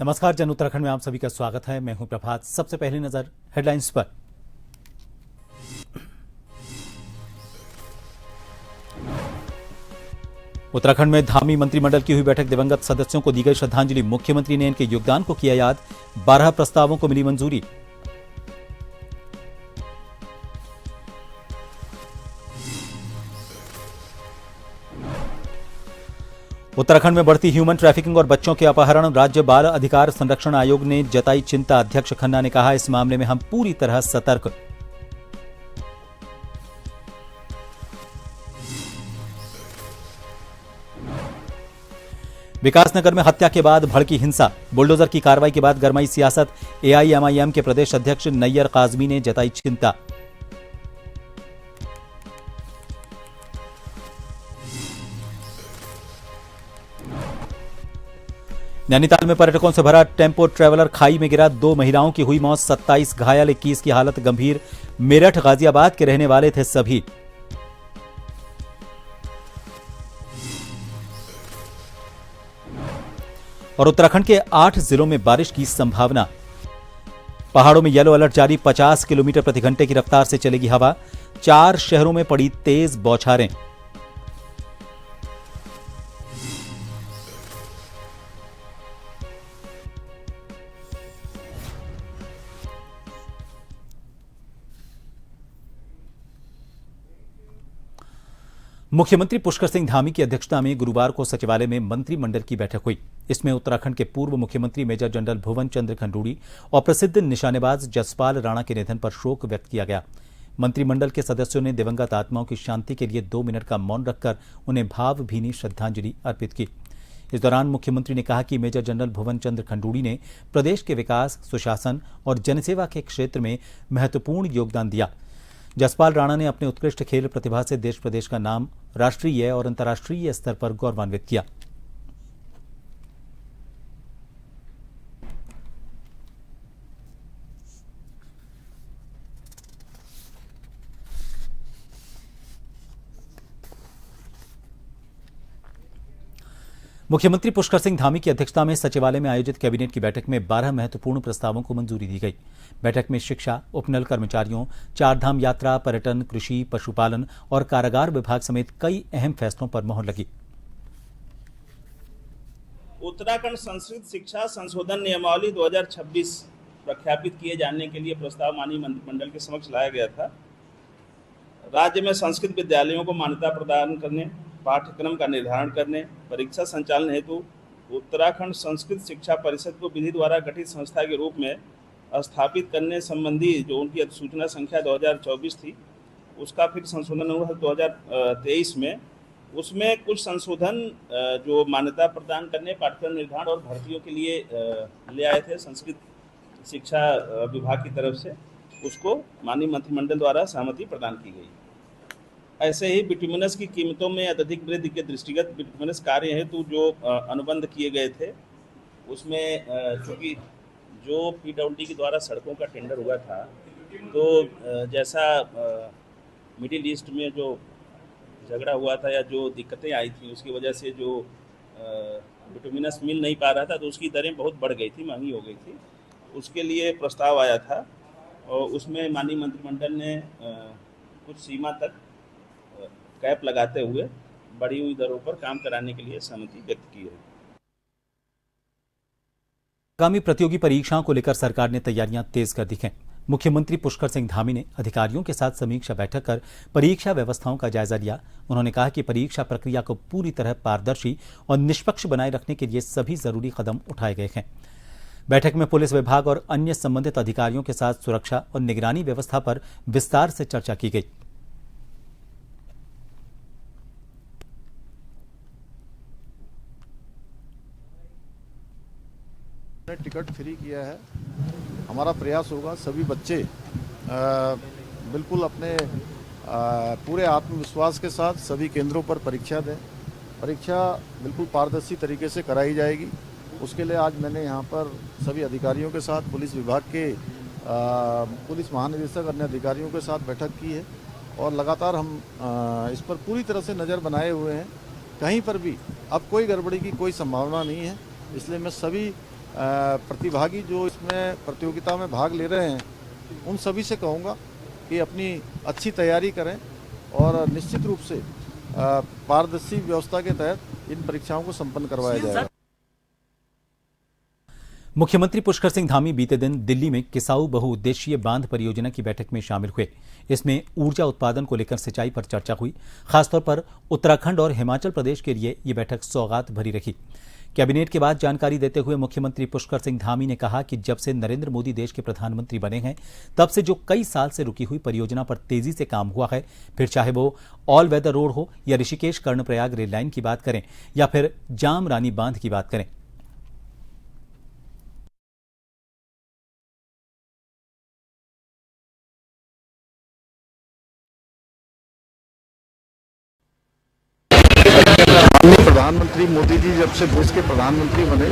नमस्कार, जन उत्तराखंड में आप सभी का स्वागत है। मैं हूं प्रभात। सबसे पहली नजर हेडलाइंस पर। उत्तराखंड में धामी मंत्रिमंडल की हुई बैठक, दिवंगत सदस्यों को दी गई श्रद्धांजलि। मुख्यमंत्री ने इनके योगदान को किया याद। 12 प्रस्तावों को मिली मंजूरी। उत्तराखंड में बढ़ती ह्यूमन ट्रैफिकिंग और बच्चों के अपहरण, राज्य बाल अधिकार संरक्षण आयोग ने जताई चिंता। अध्यक्ष खन्ना ने कहा, इस मामले में हम पूरी तरह सतर्क। विकासनगर में हत्या के बाद भड़की हिंसा, बुलडोजर की कार्रवाई के बाद गरमाई सियासत। एआईएमआईएम के प्रदेश अध्यक्ष नैयर काजमी ने जताई चिंता। नैनीताल में पर्यटकों से भरा टेम्पो ट्रैवलर खाई में गिरा, 2 महिलाओं की हुई मौत, 27 घायल, 21 की हालत गंभीर। मेरठ गाजियाबाद के रहने वाले थे सभी। और उत्तराखंड के 8 जिलों में बारिश की संभावना। पहाड़ों में येलो अलर्ट जारी, 50 किलोमीटर प्रति घंटे की रफ्तार से चलेगी हवा। 4 शहरों में पड़ी तेज बौछारें। मुख्यमंत्री पुष्कर सिंह धामी की अध्यक्षता में गुरुवार को सचिवालय में मंत्रिमंडल की बैठक हुई। इसमें उत्तराखंड के पूर्व मुख्यमंत्री मेजर जनरल भुवन चंद्र खंडूड़ी और प्रसिद्ध निशानेबाज जसपाल राणा के निधन पर शोक व्यक्त किया गया। मंत्रिमंडल के सदस्यों ने दिवंगत आत्माओं की शांति के लिए 2 मिनट का मौन रखकर उन्हें भावभीनी श्रद्धांजलि अर्पित की। इस दौरान मुख्यमंत्री ने कहा कि मेजर जनरल भुवन चंद्र खंडूड़ी ने प्रदेश के विकास, सुशासन और जनसेवा के क्षेत्र में महत्वपूर्ण योगदान दिया। जसपाल राणा ने अपने उत्कृष्ट खेल प्रतिभा से देश प्रदेश का नाम राष्ट्रीय और अंतर्राष्ट्रीय स्तर पर गौरवान्वित किया। मुख्यमंत्री पुष्कर सिंह धामी की अध्यक्षता में सचिवालय में आयोजित कैबिनेट की बैठक में 12 महत्वपूर्ण प्रस्तावों को मंजूरी दी गई। बैठक में शिक्षा, उपनल कर्मचारियों, 4 धाम यात्रा, पर्यटन, कृषि, पशुपालन और कारागार विभाग समेत कई अहम फैसलों पर मोहर लगी। उत्तराखंड संस्कृत शिक्षा संशोधन नियमावली 2026 प्रख्यापित किए जाने के लिए प्रस्ताव माननीय मंत्रिमंडल के समक्ष लाया गया था। राज्य में संस्कृत विद्यालयों को मान्यता प्रदान करने, पाठ्यक्रम का निर्धारण करने, परीक्षा संचालन हेतु उत्तराखंड संस्कृत शिक्षा परिषद को विधि द्वारा गठित संस्था के रूप में स्थापित करने संबंधी जो उनकी अधिसूचना संख्या 2024 थी, उसका फिर संशोधन हुआ 2023 में। उसमें कुछ संशोधन जो मान्यता प्रदान करने, पाठ्यक्रम निर्धारण और भर्तियों के लिए ले आए थे संस्कृत शिक्षा विभाग की तरफ से, उसको माननीय मंत्रिमंडल द्वारा सहमति प्रदान की गई। ऐसे ही बिटुमिनस की कीमतों में अत्यधिक वृद्धि के दृष्टिगत बिटुमिनस कार्य हेतु जो अनुबंध किए गए थे, उसमें चूँकि जो पीडब्ल्यूडी के द्वारा सड़कों का टेंडर हुआ था, तो जैसा मिडिल ईस्ट में जो झगड़ा हुआ था या जो दिक्कतें आई थी, उसकी वजह से जो बिटुमिनस मिल नहीं पा रहा था, तो उसकी दरें बहुत बढ़ गई थी, महंगी हो गई थी। उसके लिए प्रस्ताव आया था और उसमें माननीय मंत्रिमंडल ने कुछ सीमा तक कैप लगाते हुए बढ़ी हुई दरों पर काम कराने के लिए सहमति व्यक्त की है। आगामी प्रतियोगी परीक्षाओं को लेकर सरकार ने तैयारियां तेज कर दी हैं। मुख्यमंत्री पुष्कर सिंह धामी ने अधिकारियों के साथ समीक्षा बैठक कर परीक्षा व्यवस्थाओं का जायजा लिया। उन्होंने कहा कि परीक्षा प्रक्रिया को पूरी तरह पारदर्शी और निष्पक्ष बनाए रखने के लिए सभी जरूरी कदम उठाए गए हैं। बैठक में पुलिस विभाग और अन्य संबंधित अधिकारियों के साथ सुरक्षा और निगरानी व्यवस्था पर विस्तार से चर्चा की गई। टिकट फ्री किया है। हमारा प्रयास होगा सभी बच्चे बिल्कुल अपने पूरे आत्मविश्वास के साथ सभी केंद्रों पर परीक्षा दें। परीक्षा बिल्कुल पारदर्शी तरीके से कराई जाएगी। उसके लिए आज मैंने यहाँ पर सभी अधिकारियों के साथ, पुलिस विभाग के पुलिस महानिदेशक, अन्य अधिकारियों के साथ बैठक की है और लगातार हम इस पर पूरी तरह से नज़र बनाए हुए हैं। कहीं पर भी अब कोई गड़बड़ी की कोई संभावना नहीं है। इसलिए मैं सभी प्रतिभागी जो इसमें प्रतियोगिता में भाग ले रहे हैं उन सभी से कहूँगा कि अपनी अच्छी तैयारी करें और निश्चित रूप से पारदर्शी व्यवस्था के तहत इन परीक्षाओं को संपन्न करवाया जाएगा। मुख्यमंत्री पुष्कर सिंह धामी बीते दिन दिल्ली में किसाऊ बहुउद्देशीय बांध परियोजना की बैठक में शामिल हुए। इसमें ऊर्जा उत्पादन को लेकर सिंचाई पर चर्चा हुई। खासतौर पर उत्तराखंड और हिमाचल प्रदेश के लिए ये बैठक सौगात भरी रही। कैबिनेट के बाद जानकारी देते हुए मुख्यमंत्री पुष्कर सिंह धामी ने कहा कि जब से नरेंद्र मोदी देश के प्रधानमंत्री बने हैं तब से जो कई साल से रुकी हुई परियोजना पर तेजी से काम हुआ है, फिर चाहे वो ऑल वेदर रोड हो या ऋषिकेश कर्णप्रयाग रेल लाइन की बात करें या फिर जाम रानी बांध की बात करें। प्रधानमंत्री मोदी जी जब से देश के प्रधानमंत्री बने,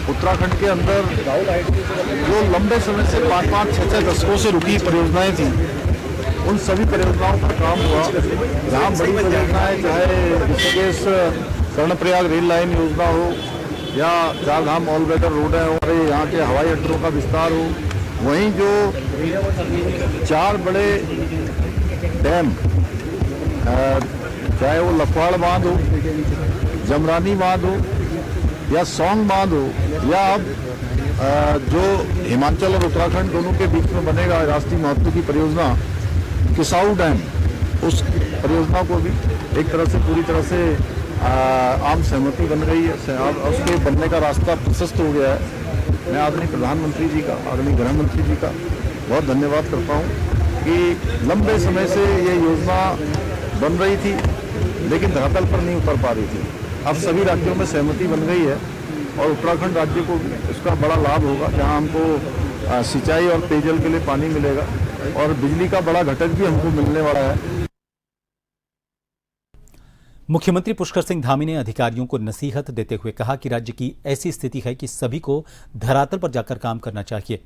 उत्तराखंड के अंदर जो लंबे समय से 5-5, 6-6 दशकों से रुकी परियोजनाएं थी, उन सभी परियोजनाओं पर काम हुआ। जहाँ बड़ी परियोजनाएं, चाहे ऋषिकेश कर्णप्रयाग रेल लाइन योजना हो या चारधाम ऑल वेदर रोड है और यहाँ के हवाई अड्डों का विस्तार हो, वहीं जो 4 बड़े डैम, चाहे वो लखवाड़ बांध हो, जमरानी बांध हो या सौंग बांध हो, या अब जो हिमाचल और उत्तराखंड दोनों के बीच में बनेगा राष्ट्रीय महत्व की परियोजना किसाऊ डैम, उस परियोजना को भी एक तरह से पूरी तरह से आम सहमति बन गई है और उसके बनने का रास्ता प्रशस्त हो गया है। मैं आदरणीय प्रधानमंत्री जी का, आदरणीय गृह मंत्री जी का बहुत धन्यवाद करता हूँ कि लंबे समय से ये योजना बन रही थी लेकिन धरातल पर नहीं उतर पा रही थी। अब सभी राज्यों में सहमति बन गई है और उत्तराखंड राज्य को इसका बड़ा लाभ होगा, जहां हमको सिंचाई और पेयजल के लिए पानी मिलेगा और बिजली का बड़ा घटक भी हमको मिलने वाला है। मुख्यमंत्री पुष्कर सिंह धामी ने अधिकारियों को नसीहत देते हुए कहा कि राज्य की ऐसी स्थिति है कि सभी को धरातल पर जाकर काम करना चाहिए।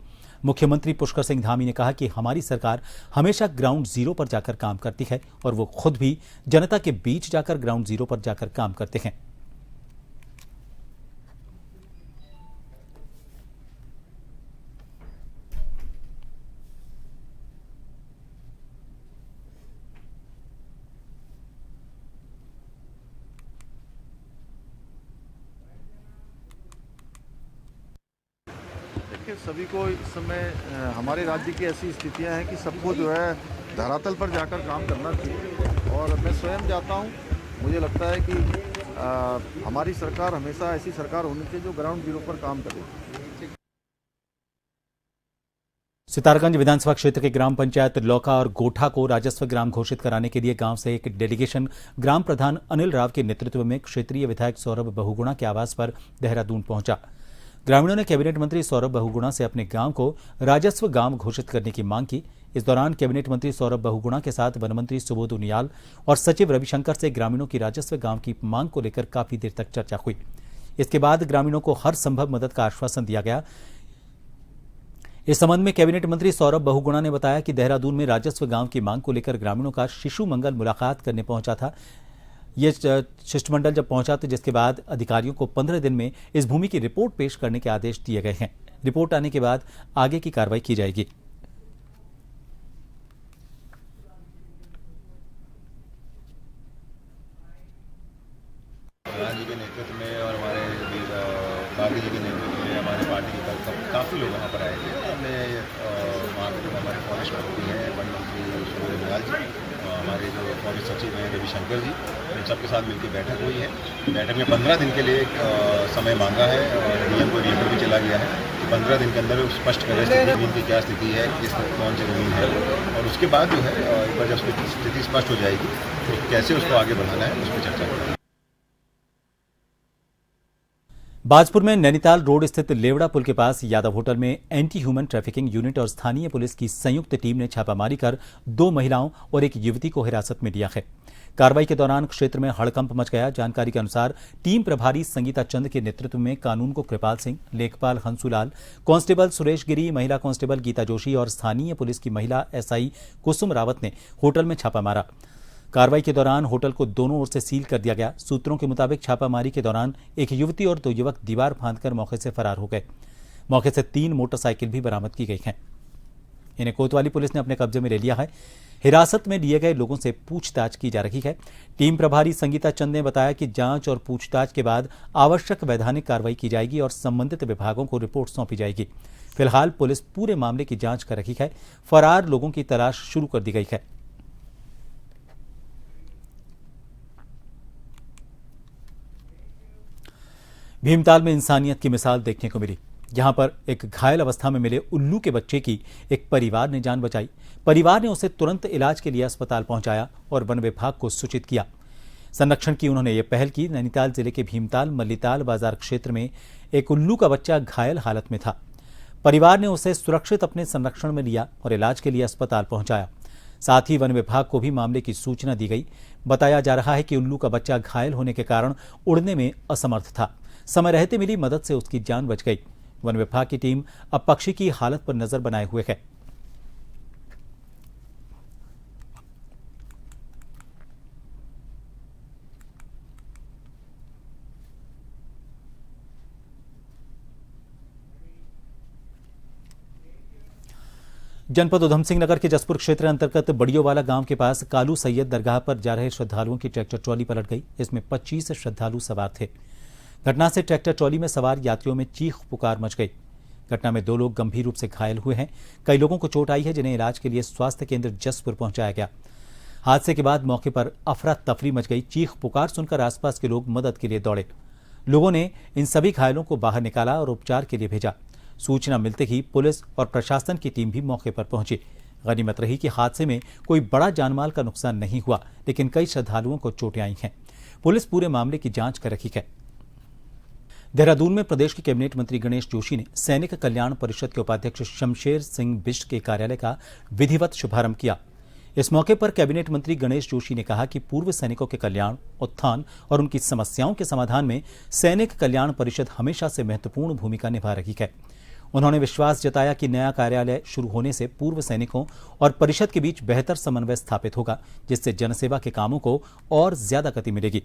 मुख्यमंत्री पुष्कर सिंह धामी ने कहा कि हमारी सरकार हमेशा ग्राउंड जीरो पर जाकर काम करती है और वो खुद भी जनता के बीच जाकर ग्राउंड जीरो पर जाकर काम करते हैं। सभी को इस समय हमारे राज्य की ऐसी स्थितियां हैं कि सबको जो है धरातल पर जाकर काम करना चाहिए और मैं स्वयं जाता हूं। मुझे लगता है कि हमारी सरकार हमेशा ऐसी सरकार होनी चाहिए जो ग्राउंड जीरो पर काम करे। सितारगंज विधानसभा क्षेत्र के ग्राम पंचायत लौका और गोठा को राजस्व ग्राम घोषित कराने के लिए गांव से एक डेलीगेशन ग्राम प्रधान अनिल राव के नेतृत्व में क्षेत्रीय विधायक सौरभ बहुगुणा के आवास पर देहरादून पहुंचा। ग्रामीणों ने कैबिनेट मंत्री सौरभ बहुगुणा से अपने गांव को राजस्व गांव घोषित करने की मांग की। इस दौरान कैबिनेट मंत्री सौरभ बहुगुणा के साथ वन मंत्री सुबोध उनियाल और सचिव रविशंकर से ग्रामीणों की राजस्व गांव की मांग को लेकर काफी देर तक चर्चा हुई। इसके बाद ग्रामीणों को हर संभव मदद का आश्वासन दिया गया। इस संबंध में कैबिनेट मंत्री सौरभ बहुगुणा ने बताया कि देहरादून में राजस्व गांव की मांग को लेकर ग्रामीणों का शिशु मंगल मुलाकात करने पहुंचा था। ये शिष्टमंडल जब पहुंचा तो जिसके बाद अधिकारियों को 15 दिन में इस भूमि की रिपोर्ट पेश करने के आदेश दिए गए हैं। रिपोर्ट आने के बाद आगे की कार्रवाई की जाएगी। जी के नेतृत्व में और हमारे बागी जी के नेतृत्व में हमारे पार्टी के काफ़ी लोग वहाँ पर आए थे। हमने वहाँ पर जो हमारे फॉरेस्ट मंत्री हैं, वन मंत्री सुबोध उनियाल जी, हमारे जो फॉरेस्ट सचिव हैं रविशंकर जी, इन सबके साथ मिलकर बैठक हुई है। बैठक में 15 दिन के लिए समय मांगा है और डीएम को लेटर भी चला गया है कि 15 दिन के अंदर स्पष्ट करें ज़मीन की क्या स्थिति है, किस कौन सी ज़मीन है, और उसके बाद जो है एक बार जब स्थिति स्पष्ट हो जाएगी तो कैसे उसको आगे बढ़ाना है उस पर चर्चा करेंगे। बाजपुर में नैनीताल रोड स्थित लेवड़ा पुल के पास यादव होटल में एंटी ह्यूमन ट्रैफिकिंग यूनिट और स्थानीय पुलिस की संयुक्त टीम ने छापामारी कर 2 महिलाओं और एक युवती को हिरासत में लिया है। कार्रवाई के दौरान क्षेत्र में हड़कंप मच गया। जानकारी के अनुसार टीम प्रभारी संगीता चंद के नेतृत्व में कानून को कृपाल सिंह, लेखपाल हंसूलाल, कांस्टेबल सुरेश गिरी, महिला कांस्टेबल गीता जोशी और स्थानीय पुलिस की महिला एसआई कुसुम रावत ने होटल में छापा मारा। कार्रवाई के दौरान होटल को दोनों ओर से सील कर दिया गया। सूत्रों के मुताबिक छापामारी के दौरान एक युवती और 2 युवक दीवार फांदकर मौके से फरार हो गए। मौके से 3 मोटरसाइकिल भी बरामद की गई हैं। इन्हें कोतवाली पुलिस ने अपने कब्जे में ले लिया है। हिरासत में लिए गए लोगों से पूछताछ की जा रही है। टीम प्रभारी संगीता चंद ने बताया कि जांच और पूछताछ के बाद आवश्यक वैधानिक कार्रवाई की जाएगी और संबंधित विभागों को रिपोर्ट सौंपी जाएगी। फिलहाल पुलिस पूरे मामले की जांच कर रही है। फरार लोगों की तलाश शुरू कर दी गई है। भीमताल में इंसानियत की मिसाल देखने को मिली। यहां पर एक घायल अवस्था में मिले उल्लू के बच्चे की एक परिवार ने जान बचाई। परिवार ने उसे तुरंत इलाज के लिए अस्पताल पहुंचाया और वन विभाग को सूचित किया। संरक्षण की उन्होंने ये पहल की। नैनीताल जिले के भीमताल मल्लीताल बाजार क्षेत्र में एक उल्लू का बच्चा घायल हालत में था। परिवार ने उसे सुरक्षित अपने संरक्षण में लिया और इलाज के लिए अस्पताल पहुंचाया। साथ ही वन विभाग को भी मामले की सूचना दी गई। बताया जा रहा है कि उल्लू का बच्चा घायल होने के कारण उड़ने में असमर्थ था। समय रहते मिली मदद से उसकी जान बच गई। वन विभाग की टीम अब पक्षी की हालत पर नजर बनाए हुए है। जनपद उधम सिंह नगर के जसपुर क्षेत्र अंतर्गत बड़ियोवाला गांव के पास कालू सैयद दरगाह पर जा रहे श्रद्धालुओं की ट्रैक्टर ट्रॉली पलट गई। इसमें 25 श्रद्धालु सवार थे। घटना से ट्रैक्टर ट्रॉली में सवार यात्रियों में चीख पुकार मच गई। घटना में 2 लोग गंभीर रूप से घायल हुए हैं। कई लोगों को चोट आई है, जिन्हें इलाज के लिए स्वास्थ्य केंद्र जसपुर पहुंचाया गया। हादसे के बाद मौके पर अफरा तफरी मच गई। चीख पुकार सुनकर आसपास के लोग मदद के लिए दौड़े। लोगों ने इन सभी घायलों को बाहर निकाला और उपचार के लिए भेजा। सूचना मिलते ही पुलिस और प्रशासन की टीम भी मौके पर पहुंची। गनीमत रही कि हादसे में कोई बड़ा जानमाल का नुकसान नहीं हुआ, लेकिन कई श्रद्धालुओं को चोटें आई हैं। पुलिस पूरे मामले की जांच कर रही है। देहरादून में प्रदेश के कैबिनेट मंत्री गणेश जोशी ने सैनिक कल्याण परिषद के उपाध्यक्ष शमशेर सिंह बिष्ट के कार्यालय का विधिवत शुभारंभ किया। इस मौके पर कैबिनेट मंत्री गणेश जोशी ने कहा कि पूर्व सैनिकों के कल्याण, उत्थान और उनकी समस्याओं के समाधान में सैनिक कल्याण परिषद हमेशा से महत्वपूर्ण भूमिका निभा रही है। उन्होंने विश्वास जताया कि नया कार्यालय शुरू होने से पूर्व सैनिकों और परिषद के बीच बेहतर समन्वय स्थापित होगा, जिससे जनसेवा के कामों को और ज्यादा गति मिलेगी।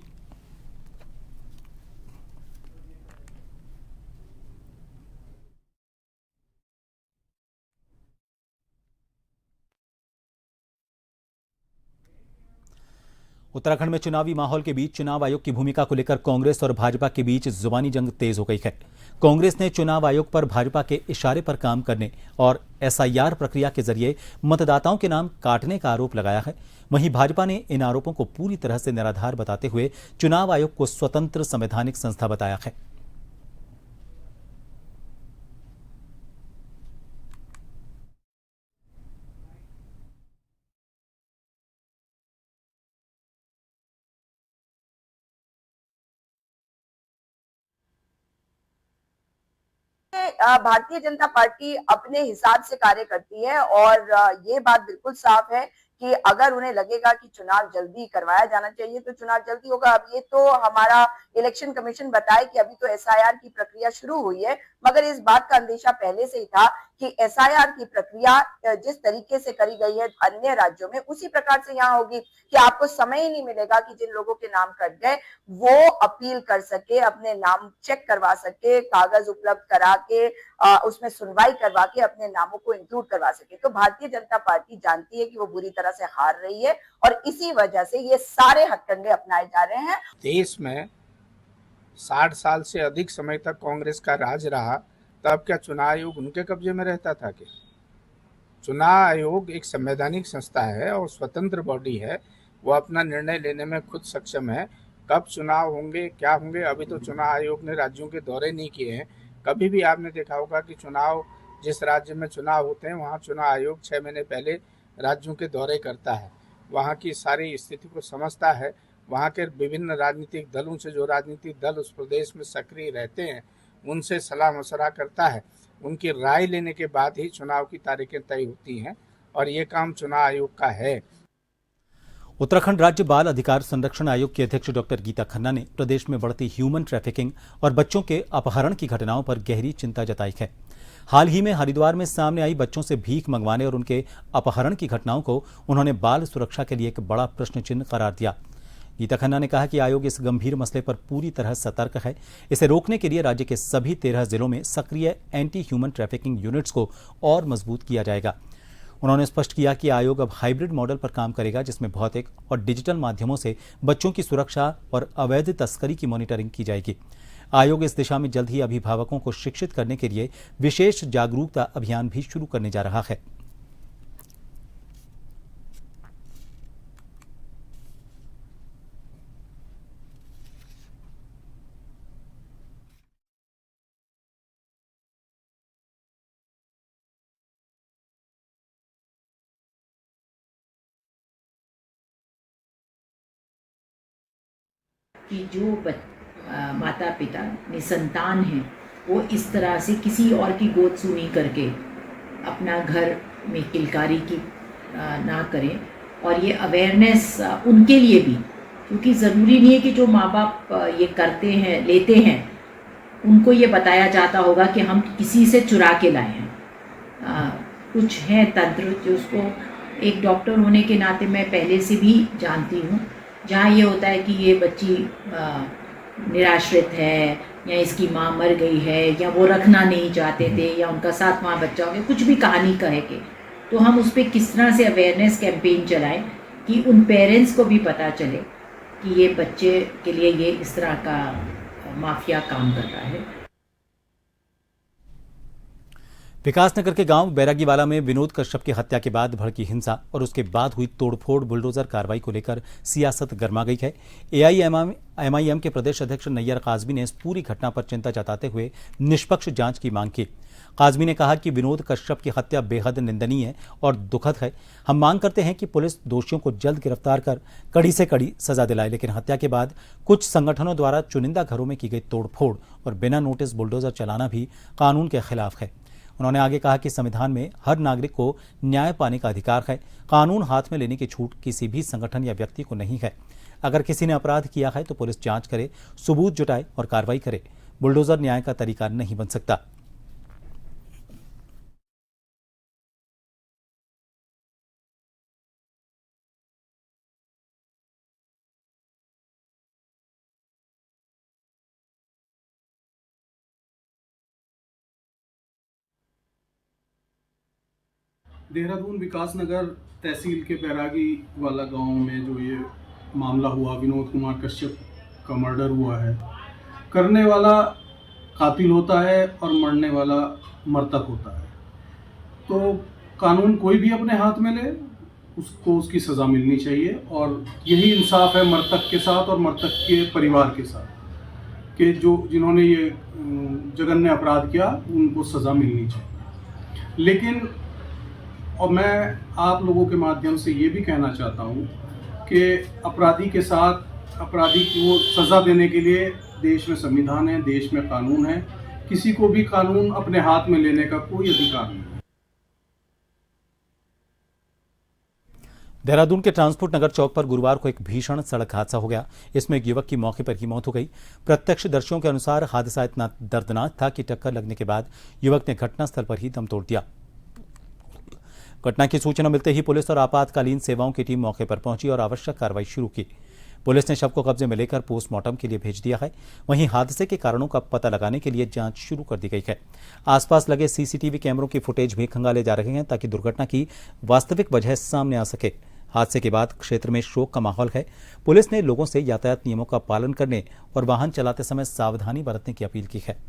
उत्तराखंड में चुनावी माहौल के बीच चुनाव आयोग की भूमिका को लेकर कांग्रेस और भाजपा के बीच जुबानी जंग तेज हो गई है। कांग्रेस ने चुनाव आयोग पर भाजपा के इशारे पर काम करने और एसआईआर प्रक्रिया के जरिए मतदाताओं के नाम काटने का आरोप लगाया है। वहीं भाजपा ने इन आरोपों को पूरी तरह से निराधार बताते हुए चुनाव आयोग को स्वतंत्र संवैधानिक संस्था बताया है। भारतीय जनता पार्टी अपने हिसाब से कार्य करती है और ये बात बिल्कुल साफ है कि अगर उन्हें लगेगा कि चुनाव जल्दी करवाया जाना चाहिए तो चुनाव जल्दी होगा। अब ये तो हमारा इलेक्शन कमीशन बताए कि अभी तो एसआईआर की प्रक्रिया शुरू हुई है, मगर इस बात का अंदेशा पहले से ही था कि एसआईआर की प्रक्रिया जिस तरीके से करी गई है अन्य राज्यों में, उसी प्रकार से यहाँ होगी कि आपको समय ही नहीं मिलेगा कि जिन लोगों के नाम कट गए वो अपील कर सके, अपने नाम चेक करवा सके, कागज उपलब्ध करा के उसमें सुनवाई करवा के अपने नामों को इंक्लूड करवा सके। तो भारतीय जनता पार्टी जानती है कि वो बुरी तरह से हार रही है और इसी वजह से ये सारे हथकंडे अपनाए जा रहे हैं। देश में 60 साल से अधिक समय तक कांग्रेस का राज रहा, तब क्या चुनाव आयोग उनके कब्जे में रहता था? क्या चुनाव आयोग एक संवैधानिक संस्था है और स्वतंत्र बॉडी है, वो अपना निर्णय लेने में खुद सक्षम है। कब चुनाव होंगे, क्या होंगे, अभी तो चुनाव आयोग ने राज्यों के दौरे नहीं किए हैं। कभी भी आपने देखा होगा कि चुनाव जिस राज्य में चुनाव होते हैं वहाँ चुनाव आयोग 6 महीने पहले राज्यों के दौरे करता है, वहाँ की सारी स्थिति को समझता है, वहाँ के विभिन्न राजनीतिक दलों से जो राजनीतिक दल उस प्रदेश में सक्रिय रहते हैं उनसे सलाह मशवरा करता है। उनकी राय लेने के बाद ही चुनाव की तारीखें तय होती हैं और ये काम चुनाव आयोग का है। उत्तराखंड राज्य बाल अधिकार संरक्षण आयोग की अध्यक्ष डॉक्टर गीता खन्ना ने प्रदेश में बढ़ती ह्यूमन ट्रैफिकिंग और बच्चों के अपहरण की घटनाओं पर गहरी चिंता जताई है। हाल ही में हरिद्वार में सामने आई बच्चों से भीख मंगवाने और उनके अपहरण की घटनाओं को उन्होंने बाल सुरक्षा के लिए एक बड़ा प्रश्न चिन्ह करार दिया। गीता खन्ना ने कहा कि आयोग इस गंभीर मसले पर पूरी तरह सतर्क है। इसे रोकने के लिए राज्य के सभी 13 जिलों में सक्रिय एंटी ह्यूमन ट्रैफिकिंग यूनिट्स को और मजबूत किया जाएगा। उन्होंने स्पष्ट किया कि आयोग अब हाइब्रिड मॉडल पर काम करेगा, जिसमें भौतिक और डिजिटल माध्यमों से बच्चों की सुरक्षा और अवैध तस्करी की मॉनिटरिंग की जाएगी। आयोग इस दिशा में जल्द ही अभिभावकों को शिक्षित करने के लिए विशेष जागरूकता अभियान भी शुरू करने जा रहा है। कि जो माता पिता निसंतान हैं वो इस तरह से किसी और की गोद सुनी करके अपना घर में किलकारी की ना करें। और ये अवेयरनेस उनके लिए भी, क्योंकि ज़रूरी नहीं है कि जो माँ बाप ये करते हैं लेते हैं उनको ये बताया जाता होगा कि हम किसी से चुरा के लाए हैं। कुछ हैं तंत्र जो उसको एक डॉक्टर होने के नाते मैं पहले से भी जानती हूँ, जहाँ ये होता है कि ये बच्ची निराश्रित है या इसकी माँ मर गई है या वो रखना नहीं चाहते थे या उनका 7वां बच्चा हो गया, कुछ भी कहानी कहे के, तो हम उस पर किस तरह से अवेयरनेस कैंपेन चलाएं कि उन पेरेंट्स को भी पता चले कि ये बच्चे के लिए ये इस तरह का माफिया काम कर रहा है। विकासनगर के गांव बैरागीवाला में विनोद कश्यप की हत्या के बाद भड़की हिंसा और उसके बाद हुई तोड़फोड़ बुलडोजर कार्रवाई को लेकर सियासत गर्मा गई है। एआईएमआईएम के प्रदेश अध्यक्ष नैयर काजमी ने इस पूरी घटना पर चिंता जताते हुए निष्पक्ष जांच की मांग की। काजमी ने कहा कि विनोद कश्यप की हत्या बेहद निंदनीय और दुखद है। हम मांग करते हैं कि पुलिस दोषियों को जल्द गिरफ्तार कर कड़ी से कड़ी सजा दिलाए, लेकिन हत्या के बाद कुछ संगठनों द्वारा चुनिंदा घरों में की गई तोड़फोड़ और बिना नोटिस बुलडोजर चलाना भी कानून के खिलाफ है। उन्होंने आगे कहा कि संविधान में हर नागरिक को न्याय पाने का अधिकार है। कानून हाथ में लेने की छूट किसी भी संगठन या व्यक्ति को नहीं है। अगर किसी ने अपराध किया है तो पुलिस जांच करे, सबूत जुटाए और कार्रवाई करे। बुलडोजर न्याय का तरीका नहीं बन सकता। देहरादून विकासनगर तहसील के बैरागी वाला गांव में जो ये मामला हुआ, विनोद कुमार कश्यप का मर्डर हुआ है, करने वाला कातिल होता है और मरने वाला मृतक होता है। तो कानून कोई भी अपने हाथ में ले उसको उसकी सज़ा मिलनी चाहिए और यही इंसाफ है मृतक के साथ और मृतक के परिवार के साथ कि जिन्होंने ये जघन्य अपराध किया उनको सज़ा मिलनी चाहिए। लेकिन और मैं आप लोगों के माध्यम से ये भी कहना चाहता हूँ कि अपराधी के साथ अपराधी को सज़ा देने के लिए देश में संविधान है, देश में कानून है। किसी को भी कानून अपने हाथ में लेने का कोई अधिकार नहीं है। देहरादून के ट्रांसपोर्ट नगर चौक पर गुरुवार को एक भीषण सड़क हादसा हो गया। इसमें एक युवक की मौके पर ही मौत हो गई। प्रत्यक्षदर्शियों के अनुसार हादसा इतना दर्दनाक था कि टक्कर लगने के बाद युवक ने घटनास्थल पर ही दम तोड़ दिया। घटना की सूचना मिलते ही पुलिस और आपातकालीन सेवाओं की टीम मौके पर पहुंची और आवश्यक कार्रवाई शुरू की। पुलिस ने शव को कब्जे में लेकर पोस्टमार्टम के लिए भेज दिया है। वहीं हादसे के कारणों का पता लगाने के लिए जांच शुरू कर दी गई है। आसपास लगे सीसीटीवी कैमरों की फुटेज भी खंगाले जा रहे हैं ताकि दुर्घटना की वास्तविक वजह सामने आ सके। हादसे के बाद क्षेत्र में शोक का माहौल है। पुलिस ने लोगों से यातायात नियमों का पालन करने और वाहन चलाते समय सावधानी बरतने की अपील की है।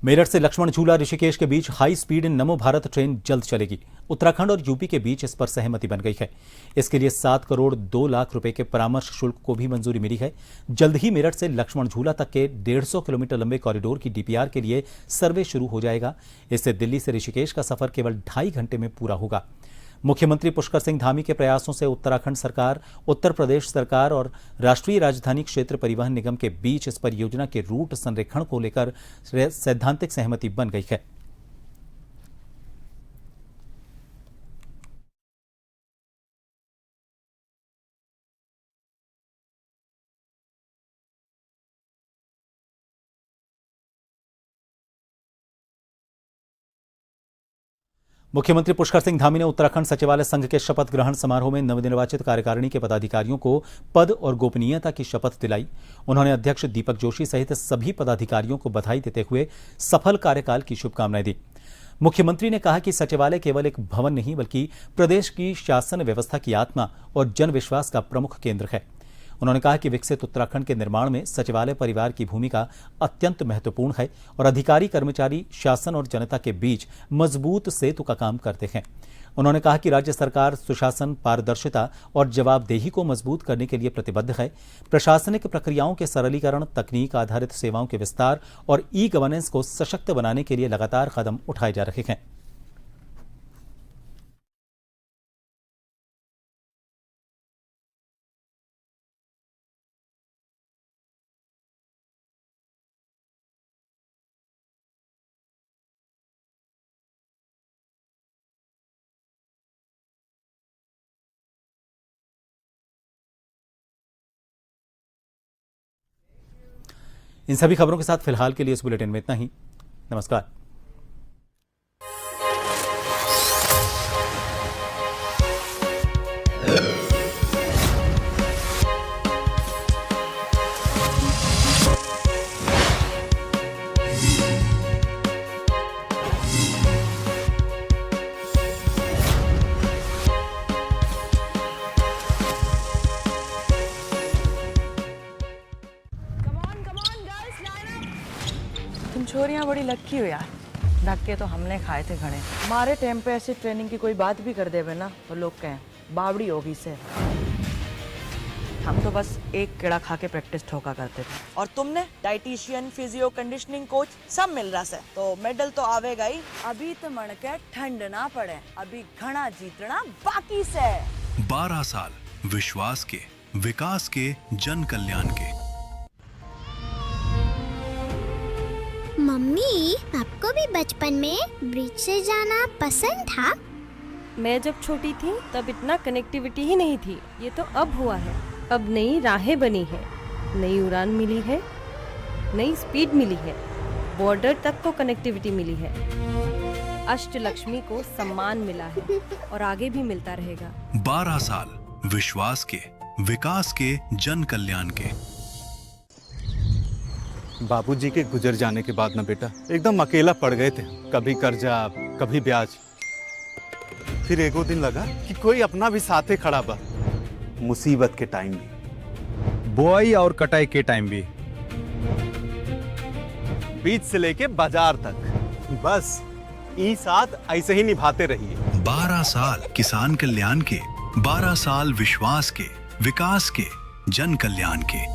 मेरठ से लक्ष्मण झूला ऋषिकेश के बीच हाई स्पीड नमो भारत ट्रेन जल्द चलेगी। उत्तराखंड और यूपी के बीच इस पर सहमति बन गई है। इसके लिए 7 करोड़ 2 लाख रुपए के परामर्श शुल्क को भी मंजूरी मिली है। जल्द ही मेरठ से लक्ष्मण झूला तक के 150 किलोमीटर लंबे कॉरिडोर की डीपीआर के लिए सर्वे शुरू हो जाएगा। इससे दिल्ली से ऋषिकेश का सफर केवल 2.5 घंटे में पूरा होगा। मुख्यमंत्री पुष्कर सिंह धामी के प्रयासों से उत्तराखंड सरकार, उत्तर प्रदेश सरकार और राष्ट्रीय राजधानी क्षेत्र परिवहन निगम के बीच इस परियोजना के रूट संरेखण को लेकर सैद्धांतिक सहमति बन गई है। मुख्यमंत्री पुष्कर सिंह धामी ने उत्तराखंड सचिवालय संघ के शपथ ग्रहण समारोह में नवनिर्वाचित कार्यकारिणी के पदाधिकारियों को पद और गोपनीयता की शपथ दिलाई। उन्होंने अध्यक्ष दीपक जोशी सहित सभी पदाधिकारियों को बधाई देते हुए सफल कार्यकाल की शुभकामनाएं दी। मुख्यमंत्री ने कहा कि सचिवालय केवल एक भवन नहीं बल्कि प्रदेश की शासन व्यवस्था की आत्मा और जन विश्वास का प्रमुख केंद्र है। उन्होंने कहा कि विकसित उत्तराखंड के निर्माण में सचिवालय परिवार की भूमिका अत्यंत महत्वपूर्ण है और अधिकारी कर्मचारी शासन और जनता के बीच मजबूत सेतु का काम करते हैं। उन्होंने कहा कि राज्य सरकार सुशासन, पारदर्शिता और जवाबदेही को मजबूत करने के लिए प्रतिबद्ध है। प्रशासनिक प्रक्रियाओं के सरलीकरण, तकनीक आधारित सेवाओं के विस्तार और ई-गवर्नेंस को सशक्त बनाने के लिए लगातार कदम उठाए जा रहे हैं। इन सभी खबरों के साथ फिलहाल के लिए इस बुलेटिन में इतना ही। नमस्कार। तुम छोरियां बड़ी लक्की हो यार। धक्के तो हमने खाए थे घड़े। हमारे टाइम पे ऐसे ट्रेनिंग की कोई बात भी कर देवे ना तो लोग कहें बावड़ी होगी से। हम तो बस एक कीड़ा खा के प्रैक्टिस ठोका करते थे। और तुमने डाइटिशियन, फिजियो, कंडीशनिंग कोच सब मिल रहा से तो मेडल तो आवेगा ही। अभी तो मन के ठंड ना पड़े, अभी घना जीतना बाकी से। 12 साल विश्वास के, विकास के, जन कल्याण के। मम्मी, आपको भी बचपन में ब्रिज से जाना पसंद था? मैं जब छोटी थी तब इतना कनेक्टिविटी ही नहीं थी। ये तो अब हुआ है। अब नई राहें बनी है, नई उड़ान मिली है, नई स्पीड मिली है, बॉर्डर तक को कनेक्टिविटी मिली है, अष्टलक्ष्मी को सम्मान मिला है और आगे भी मिलता रहेगा। 12 साल विश्वास के, विकास के, जन कल्याण के। बाबूजी के गुजर जाने के बाद ना बेटा एकदम अकेला पड़ गए थे। कभी कर्जा, कभी ब्याज। फिर एक दिन लगा कि कोई अपना भी साथे खड़ा बा। मुसीबत के टाइम भी, बुआई और कटाई के टाइम भी, बीज से लेके बाजार तक, बस ई साथ ऐसे ही निभाते रहिए। 12 साल किसान कल्याण के, 12 साल विश्वास के, विकास के, जन कल्याण के।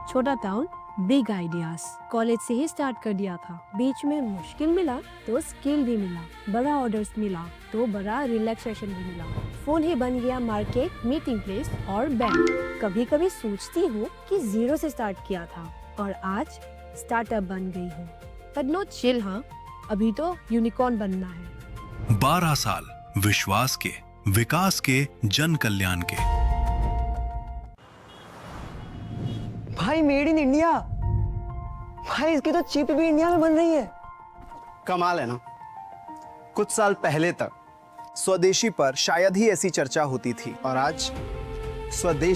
छोटा टाउन, बिग आइडियाज। कॉलेज से ही स्टार्ट कर दिया था। बीच में मुश्किल मिला तो स्किल भी मिला, बड़ा ऑर्डर्स मिला तो बड़ा रिलैक्सेशन भी मिला। फोन ही बन गया मार्केट, मीटिंग प्लेस और बैंक। कभी कभी सोचती हूँ कि 0 से स्टार्ट किया था और आज स्टार्टअप बन गई हूँ। पर नो चिल, हाँ, अभी तो यूनिकॉर्न बनना है। 12 साल विश्वास के, विकास के, जन कल्याण के। भाई मेड इन इंडिया। भाई इसकी तो चिप भी इंडिया में बन रही है। कमाल है ना। कुछ साल पहले तक स्वदेशी पर शायद ही ऐसी चर्चा होती थी और आज स्वदेश